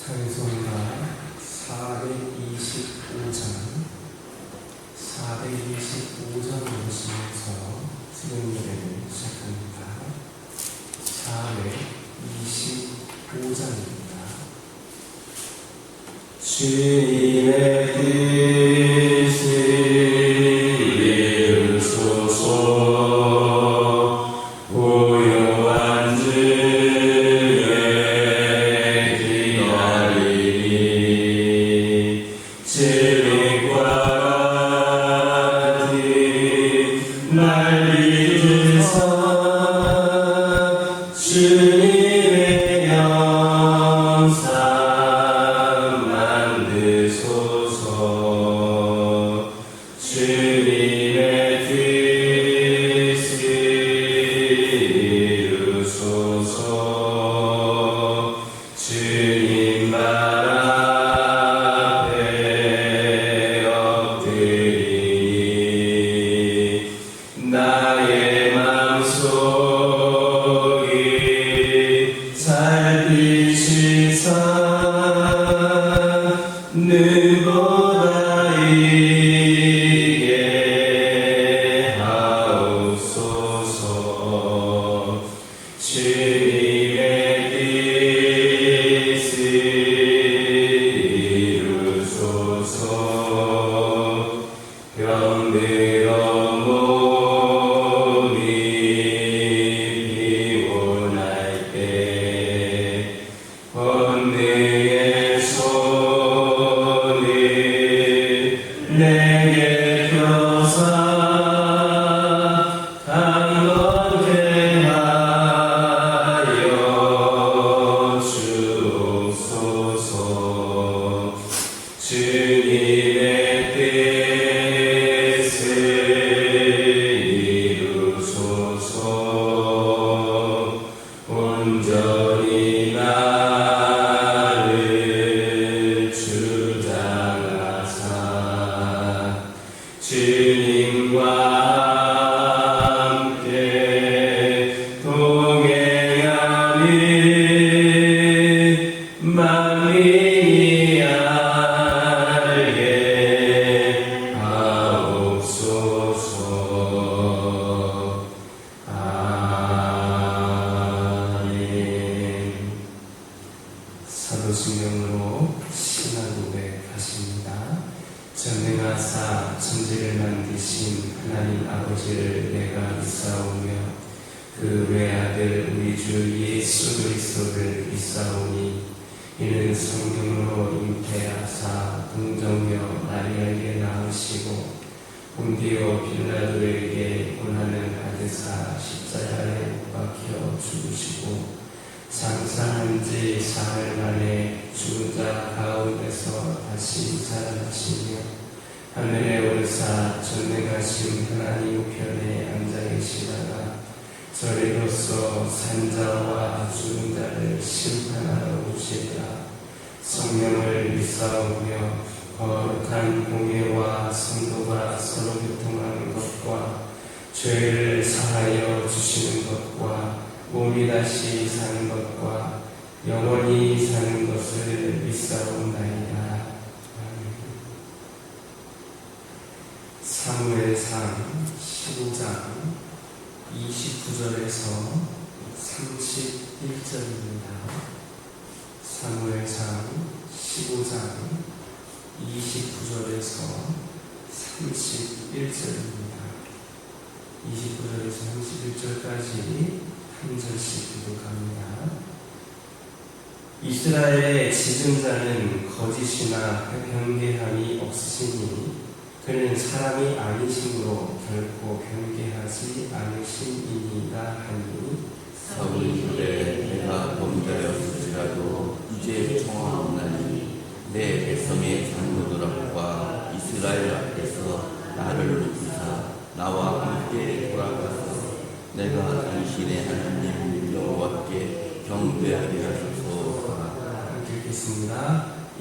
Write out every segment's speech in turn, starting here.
찬송가 425장 보시면서 수련 예배를 시작합니다. 425장입니다. 주님의 뜻을 이루소서. 고요한 주의 기다리니 진리과 같은 날 믿으사 주님의 영상 만드소서. 주님의 뜻을 이루소서. 주님 발 앞에 엎드리니 나의 맘속이 살피시사 누구보다 이게 하옵소서. 주님의 뜻을 이루소서. 병들어 몸이 피곤할 때 권능의 손을 내게 펴사 강건케 하여 주옵소서. 주님의 뜻을 이루소서. 온전히 나를 주장하사 주님과 함께 동행하는 만민이 알게 하옵소서. 아멘. 사도신경으로 신앙 고백하십니다. 전능하사 천지를 만드신 하나님 아버지를 내가 믿사오며 그 외아들 우리 주 예수 그리스도를 믿사오니 이는 성경으로 잉태하사 동정녀 마리아에게 낳으시고 본디오 빌라도에게 고난을 받으사 십자가에 못 박혀 죽으시고 장사한 지 사흘 만에 죽은 자 가운데서 다시 살아나시며 하늘에 오르사 전능하신 하나님 우편에 앉아 계시다가 저리로서 산 자와 죽은 자를 심판하러 오시리라. 성령을 믿사오며 거룩한 공예와 성도가 서로 교통하는 것과 죄를 사하여 주시는 것과 몸이 다시 사는 것과 영원히 사는 것을 믿사옵나이다. 사무엘상 15장 29절에서 31절입니다. 사무엘상 15장 29절에서 31절입니다. 29절에서 31절까지 한 절씩 기록합니다. 이스라엘의 지존자는 거짓이나 변개함이 없으시니 그는 사람이 아니심으로 결코 변개하지 않으심이니라 하니 사울이 이르되 내가 범죄하였을지라도 이제 청하옵나니 내 백성의 장로들 앞과 이스라엘 앞에서 나를 높이사 나와 함께 돌아가서 내가 당신의 하나님 여호와께 경배하게 하소서. 읽겠습니다.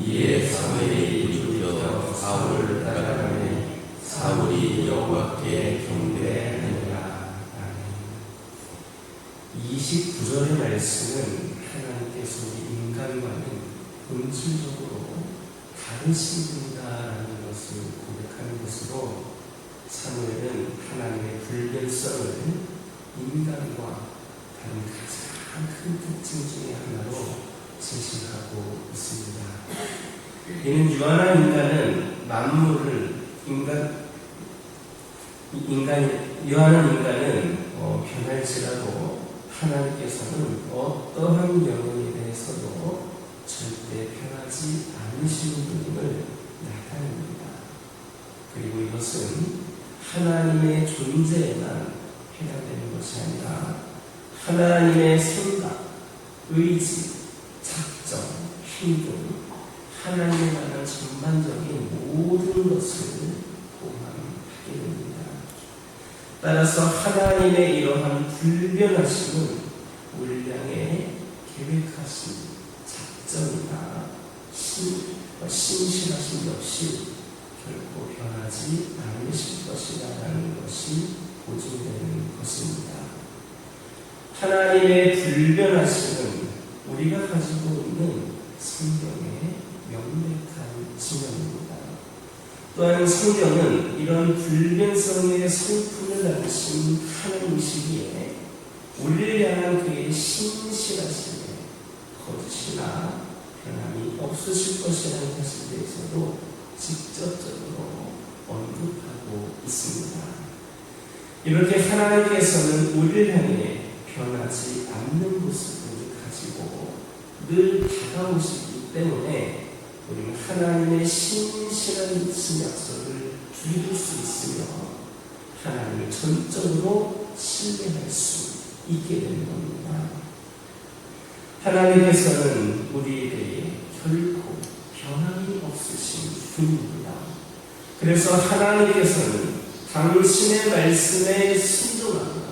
이에 사무엘이 돌이켜 사울을 따라가매 사울이 여호와께 경배하니라. 29절의 말씀은 하나님께서 우리 인간과는 본질적으로 다르신 분이다라는 것을 고백하는 것으로 사무엘은 하나님의 불변성을 인간과 다른 가장 큰 특징 중에 하나로 제시하고 있습니다. 이는 유한한 인간은 만물을 유한한 인간은 변할지라도 하나님께서는 어떠한 영혼에 대해서도 절대 변하지 않으시는 분임을 나타냅니다. 그리고 이것은 하나님의 존재에만 해당되는 것이 아니라 하나님의 생각, 의지, 작정, 행동, 하나님에 관한 전반적인 모든 것을 포함하게 됩니다. 따라서 하나님의 이러한 불변하심은 우리를 향해 계획하신 작정이나 신실하심 역시 결코 변하지 않으실 것이라는 것이 보증되는 것입니다. 하나님의 불변하심은 우리가 가지고 있는 성경의 명백한 지명입니다. 또한 성경은 이런 불변성의 성품을 가지신 하나님이시기에 우리를 향한 그의 신실하심에 거짓이나 변함이 없으실 것이라는 사실에 대해서도 직접적으로 언급하고 있습니다. 이렇게 하나님께서는 우리를 향해 변하지 않는 모습을 가지고 늘 다가오시기 때문에 우리는 하나님의 신실한 약속을 드릴 수 있으며 하나님을 전적으로 신뢰할 수 있게 되는 겁니다. 하나님께서는 우리에 대해 결코 변함이 없으신 분입니다. 그래서 하나님께서는 당신의 말씀에 순종하며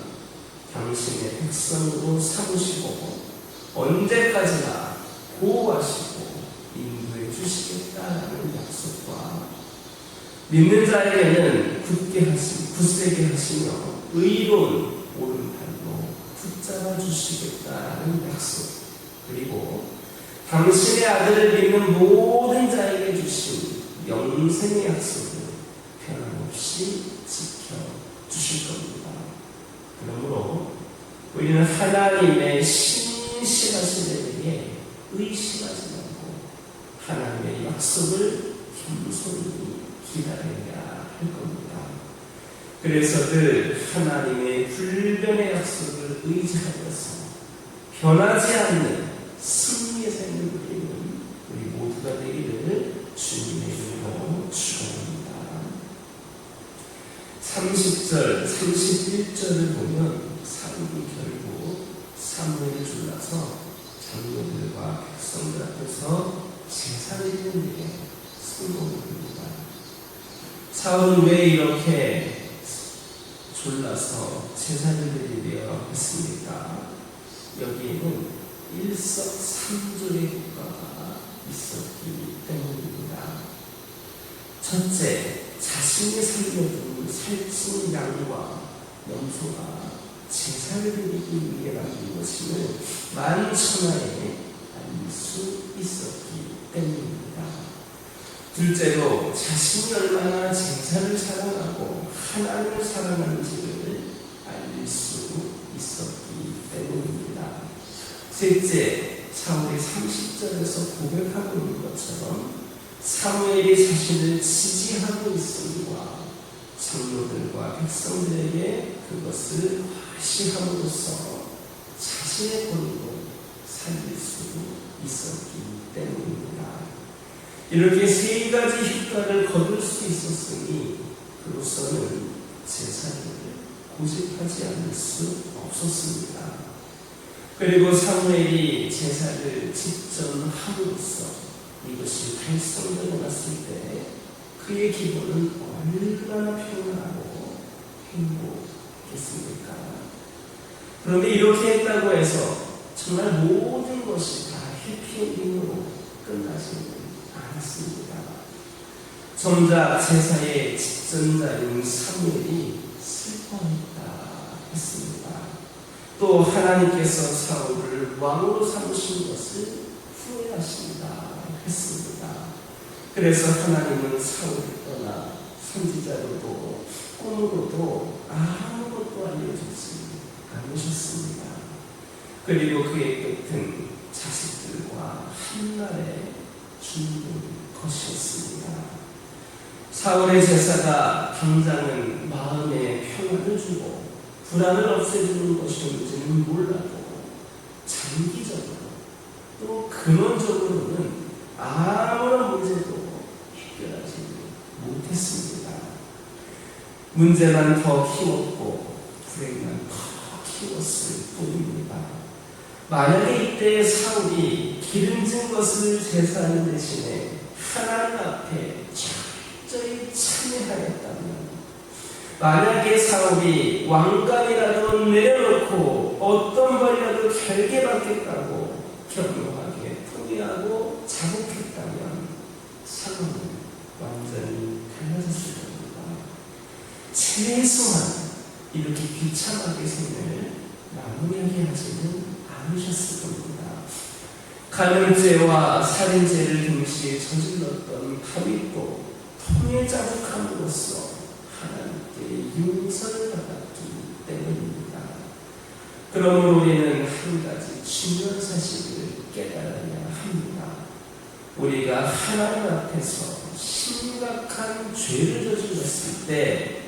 당신의 백성으로 삼으시고 언제까지나 보호하시고 인도해 주시겠다라는 약속과 믿는 자에게는 굳세게 하시며 의로운 오른팔로 붙잡아 주시겠다라는 약속, 그리고 당신의 아들을 믿는 모든 자에게 주신 영생의 약속을 변함없이 지켜주실 겁니다. 그러므로 우리는 하나님의 신실하심에 대해 의심하지 말고 하나님의 약속을 겸손히 기다려야 할 겁니다. 그래서 늘 하나님의 불변의 약속을 의지하여서 변하지 않는 승리의 삶을 누리는 우리 모두가 되기를 주님의 이름으로 축원합니다. 30절, 31절을 보면 사울이 결국 사무엘을 졸라서 장로들과 백성들 앞에서 제사를 드리는 일에 성공을 합니다. 사울은 왜 이렇게 졸라서 제사를 드리려 했습니까? 여기에는 일석삼조의 효과가 있었기 때문입니다. 첫째, 자신이 살려둔 살찐 양과 염소가 제사를 드리기 위해 만든 것임을 만천하에 알릴 수 있었기 때문입니다. 둘째로, 자신이 얼마나 제사를 사랑하고 하나님을 사랑하는지를 알릴 수 있었기 때문입니다. 셋째, 사무엘이 30절에서 고백하고 있는 것처럼 사무엘이 자신을 지지하고 있음과 장로들과 백성들에게 그것을 과시함으로써 자신의 권위를 살릴 수 있었기 때문입니다. 이렇게 세 가지 효과를 거둘 수 있었으니 그로서는 제사를 고집하지 않을 수 없었습니다. 그리고 사무엘이 제사를 집전함으로써 이것이 달성되고 났을 때 그의 기분은 얼마나 평안하고 행복했습니까? 그런데 이렇게 했다고 해서 정말 모든 것이 다 해피엔딩으로 끝나지는 않았습니다. 정작 제사의 집전자인 사무엘이 슬퍼했다 했습니다. 또 하나님께서 사울을 왕으로 삼으신 것을 후회하신다 했습니다. 그래서 하나님은 사울을 떠나 선지자로도 꿈으로도 아무것도 알려주지 않으셨습니다. 그리고 그의 끝은 자식들과 한날에 죽는 것이었습니다. 사울의 제사가 당장은 마음에 평안을 주고 불안을 없애주는 것이었는지는 몰라도 장기적으로 또 근원적으로는 아무런 문제도 해결하지 못했습니다. 문제만 더 키웠고 불행만 더 키웠을 뿐입니다. 만약에 이때 사울이 기름진 것을 제사하는 대신에 하나님 앞에 철저히 참여하였다면, 만약에 사울이 왕관이라도 내려놓고 어떤 벌이라도 결계받겠다고 격노하게 포기하고 자복했다면 상황은 완전히 달라졌을 겁니다. 최소한 이렇게 비참하게 생을 마무리하게 하지는 않으셨을 겁니다. 간음죄와 살인죄를 동시에 저질렀던 다윗도 통일 자복함으로써 하나님께 용서를 받았기 때문입니다. 그러므로 우리는 한 가지 중요한 사실을 깨달아야 합니다. 우리가 하나님 앞에서 심각한 죄를 저질렀을 때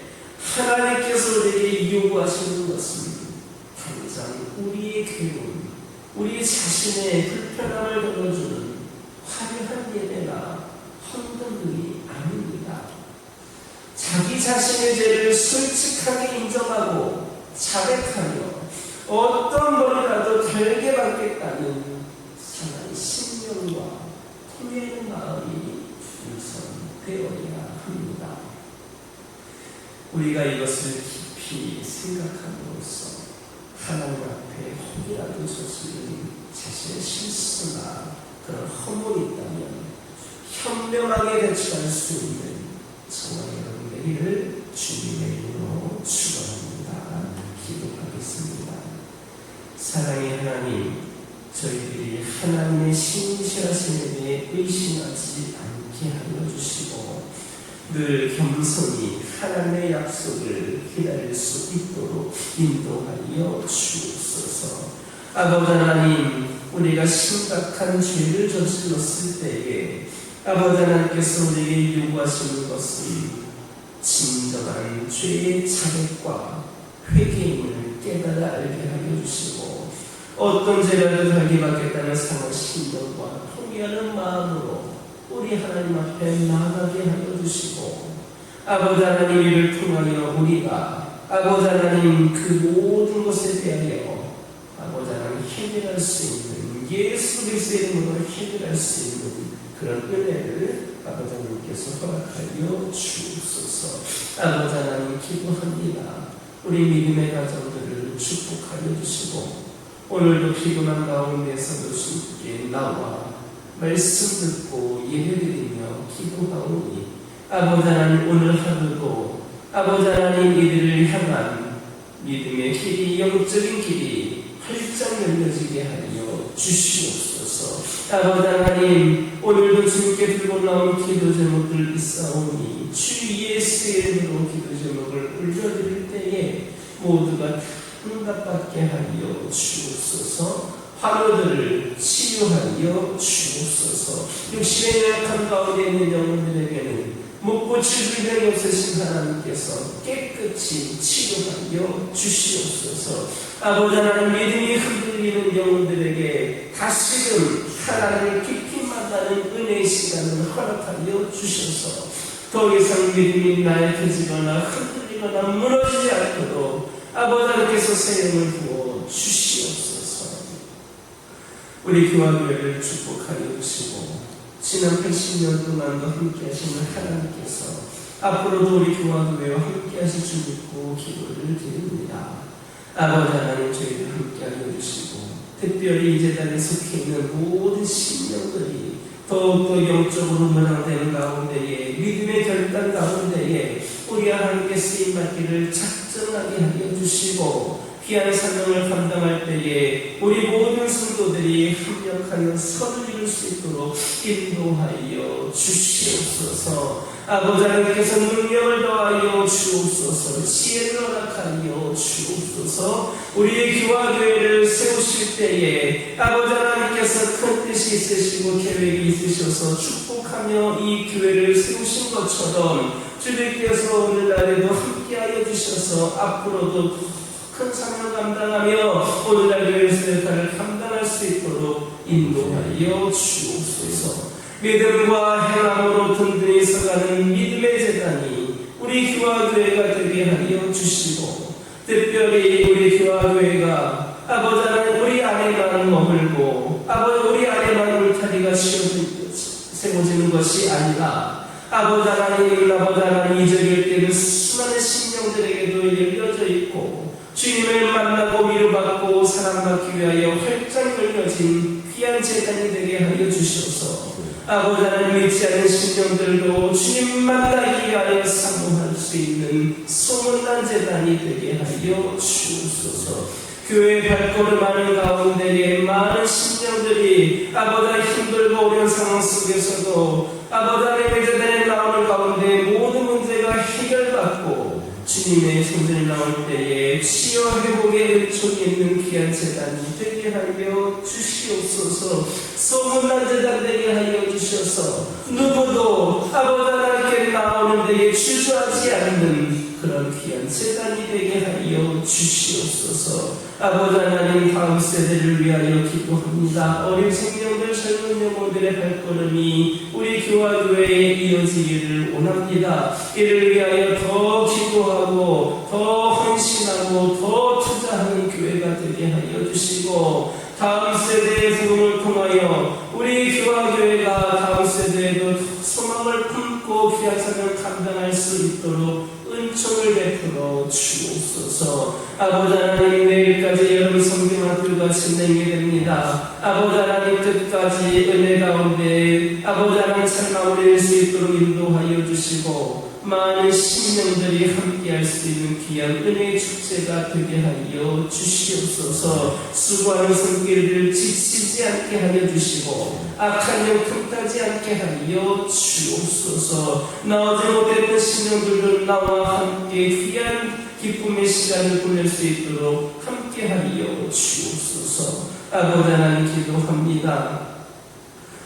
하나님께서 우리에게 요구하시는 것은 당장 우리의 괴로움, 우리 자신의 불편함을 덜어주는 화려한 예배나 헌금이 아닙니다. 자기 자신의 죄를 솔직하게 인정하고 자백하며 어떤 벌이라도 결계받겠다는 상한 신념과 통회하는 마음이 우선되어야 합니다. 우리가 이것을 깊이 생각함으로써 하나님 앞에 혹이라도 저지른 자신의 실수나 그런 허물이 있다면 현명하게 대처할 수 있는 저와 여러분 되기를 주님의 이름으로 축원합니다. 기도하겠습니다. 사랑의 하나님, 저희들이 하나님의 신실하심에 대해 의심하지 않게 하여 주시고 늘 겸손히 하나님의 약속을 기다릴 수 있도록 인도하여 주옵소서. 아버지 하나님, 우리가 심각한 죄를 저질렀을 때에 아버지 하나님께서 우리에게 요구하시는 것은 진정한 죄의 자백과 회개임을 깨달아 알게 하여 주시고, 어떤 죄라도 달기받겠다는 상한 신념과 포기하는 마음으로 우리 하나님 앞에 나가게 하여 주시고, 아버지 하나님 이를 통하여 우리가 아버지 하나님 그 모든 것에 대하여 아버지 하나님 해결할 수 있는, 예수 그리스도의 이름으로 해결할 수 있는 그런 은혜를 아버지 하나님께서 허락하여 주옵소서. 아버지 하나님 기도합니다. 우리 믿음의 가정들을 축복하여 주시고, 오늘도 피곤한 가운데서도 주께 나와 말씀 듣고 예배드리며 기도하오니 아버지 하나님 오늘 하루도 아버지 하나님 이들을 향한 믿음의 길이, 영적인 길이 활짝 열려지게 하여 주시옵소서. 아버지 하나님 오늘도 주님께 들고 나온 기도 제목들 있사오니 주 예수의 이름으로 기도 제목을 올려드릴 때에 모두가 응답받게 하여 주옵소서. 화로들을 치유하여 주옵소서. 육신의 연약한 가운데 있는 영혼들에게는 못 고칠 비명이 없으신 하나님께서 깨끗이 치유하여 주시옵소서. 아버지 하나님 믿음이 흔들리는 영혼들에게 다시금 하나님을 깊이 만나는 은혜의 시간을 허락하여 주셔서 더 이상 믿음이 나약해지거나 흔들리거나 무너지지 않도록 아버지 하나님께서 세움을 부어 주시옵소서. 우리 교화교회를 축복하여 주시고 지난 80년 동안도 함께 하시는 하나님께서 앞으로도 우리 교화교회와 함께 하실 줄 믿고 기도를 드립니다. 아버지 하나님 저희를 함께 하여 주시고 특별히 이 재단에 속해 있는 모든 신령들이 더욱더 영적으로 변화되는 가운데에 믿음의 결단 가운데에 우리 하나님께 쓰임받기를 작정하게 하여 주시고 귀한 사명을 감당할 때에 우리 모든 성도들이 합력하여 선을 이룰 수 있도록 인도하여 주시옵소서. 아버지 하나님께서 능력을 더하여 주옵소서. 지혜를 허락하여 주옵소서. 우리의 교회를 세우실 때에 아버지 하나님께서 큰 뜻이 있으시고 계획이 있으셔서 축복하며 이 교회를 세우신 것처럼 주님께서 오늘날에도 함께하여 주셔서 앞으로도 큰 사명을 감당하며 오늘날 교회에서의 역할을 감당할 수 있도록 인도하여 주옵소서. 믿음과 행함으로 든든히 서가는 믿음의 재단이 우리 교회가 되게 하여 주시고, 특별히 우리 교회가 아버지 하나님 우리 안에만 머물고 아버지 우리 안에만 울타리가 세워지는 것이 아니라 아버지 하나님 이적일 때는 수많은 심령들에게도 열려져 있고 주님을 만나고 위로받고 사랑받기 위하여 활짝 열려진 귀한 재단이 되게 하여 주셔서 아버지 하나님 믿지 않은 심령들도 주님 만나기 위하여 사모할 수 있는 소문난 재단이 되게 하여 주옵소서. 교회 발걸음하는 가운데에 많은 심령들이 아버지 힘들고 어려운 상황 속에서도 아버지 하나님의 재단에 나오는 가운데 모든 문제가 해결받고 주님의 성전에 나올 때에 치유 회복의 은총이 있는 귀한 재단이 되게 하여 주시옵소서. 소문난 재단 되게 하여 주셔서 누구도 아버지 하나님께 나오는 데에 주저하지 않는 그런 귀한 재단이 되게 하여 주시옵소서. 아버지 하나님 다음 세대를 위하여 기도합니다. 어린 생명들 젊은 영혼들의 발걸음이 우리 교회에 이어지기를 원합니다. 이를 위하여 더 기도하고 더 헌신하고 더 투자하는 교회가 되게 하여 주시고 다음 세대의 부흥을 통하여 우리 교회가 다음 세대에도 소망을 품고 귀한 사명을 감당할 수 있도록 은총을 베풀어 주옵소서. 아버지 하나님 내일까지 여러분 성경학교가 진행이 됩니다. 아버지 하나님 끝까지 은혜 가운데 아버지 하나님 잘 마무리할 수 있도록 인도하여 주시고 많은 심령들이 함께할 수 있는 귀한 은혜의 축제가 되게 하여 주시옵소서. 수고하는 손길을 지치지 않게 하여 주시고 악한 영 틈타지 않게 하여 주옵소서. 나오지 못했던 심령들도 나와 함께 귀한 기쁨의 시간을 보낼 수 있도록 함께 하여 주옵소서. 아버지 하나님 기도합니다.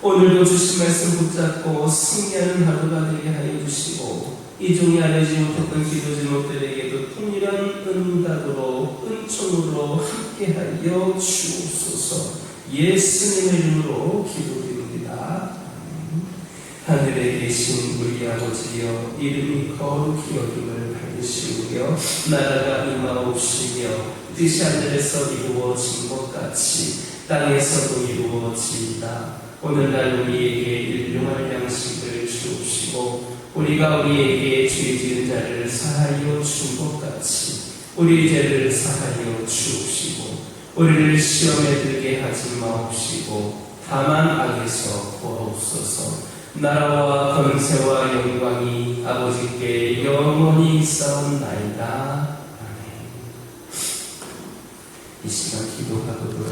오늘도 주신 말씀 붙잡고 승리하는 하루가 되게 하여 주시고 이 종이 알려지 못했던 기도 제목들에게도 통일한 응답으로 은총으로 함께하여 주옵소서. 예수님의 이름으로 기도드립니다. 하늘에 계신 우리 아버지여 이름이 거룩히 여김을 받으시오며 나라가 임하옵시며 뜻이 하늘에서 이루어진 것 같이 땅에서도 이루어지이다. 오늘날 우리에게 일용할 양식을 주옵시고 우리가 우리에게 죄 지은 자를 사하여 준 것 같이 우리 죄를 사하여 주옵시고 우리를 시험에 들게 하지 마옵시고 다만 악에서 구하옵소서. 나라와 권세와 영광이 아버지께 영원히 있사옵나이다. 아멘. 이 시간 기도하고